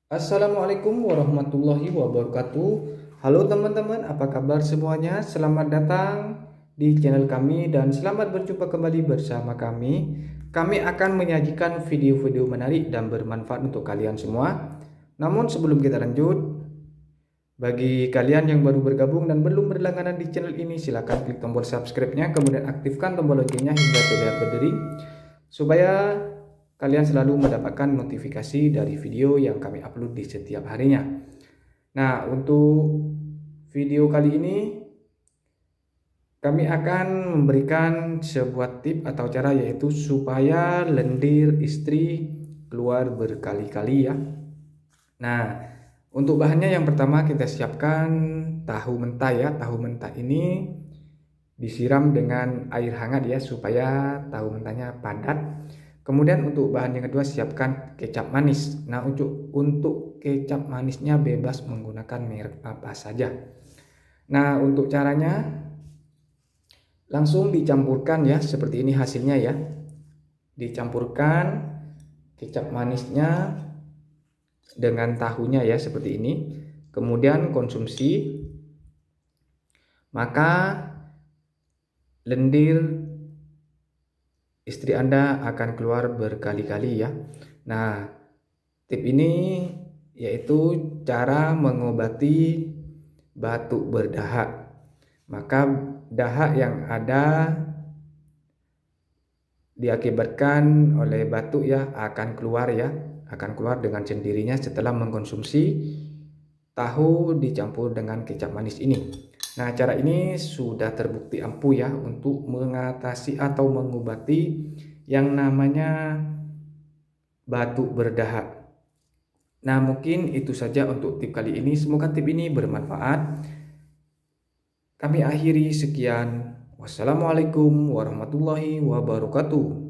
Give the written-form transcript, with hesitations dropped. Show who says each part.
Speaker 1: Assalamualaikum warahmatullahi wabarakatuh. Halo teman-teman, apa kabar semuanya? Selamat datang di channel kami dan selamat berjumpa kembali bersama kami. Kami akan menyajikan video-video menarik dan bermanfaat untuk kalian semua. Namun sebelum kita lanjut, bagi kalian yang baru bergabung dan belum berlangganan di channel ini, silakan klik tombol subscribe-nya, kemudian aktifkan tombol loncengnya hingga terlihat berdering supaya kalian selalu mendapatkan notifikasi dari video yang kami upload di setiap harinya. Nah, untuk video kali ini kami akan memberikan sebuah tip atau cara, yaitu supaya lendir istri keluar berkali-kali ya. Nah, untuk bahannya yang pertama kita siapkan tahu mentah ya. Tahu mentah ini disiram dengan air hangat ya supaya tahu mentahnya padat. Kemudian untuk bahan yang kedua siapkan kecap manis. Nah, untuk kecap manisnya bebas menggunakan merek apa saja. Nah, untuk caranya langsung dicampurkan ya, seperti ini hasilnya ya. Dicampurkan kecap manisnya dengan tahunya ya, seperti ini. Kemudian konsumsi, maka lendir istri Anda akan keluar berkali-kali ya. Nah, tip ini yaitu cara mengobati batuk berdahak. Maka dahak yang ada diakibatkan oleh batuk ya akan keluar ya, akan keluar dengan sendirinya setelah mengkonsumsi tahu dicampur dengan kecap manis ini. Nah, cara ini sudah terbukti ampuh ya untuk mengatasi atau mengobati yang namanya batuk berdahak. Nah, mungkin itu saja untuk tip kali ini. Semoga tip ini bermanfaat. Kami akhiri sekian. Wassalamualaikum warahmatullahi wabarakatuh.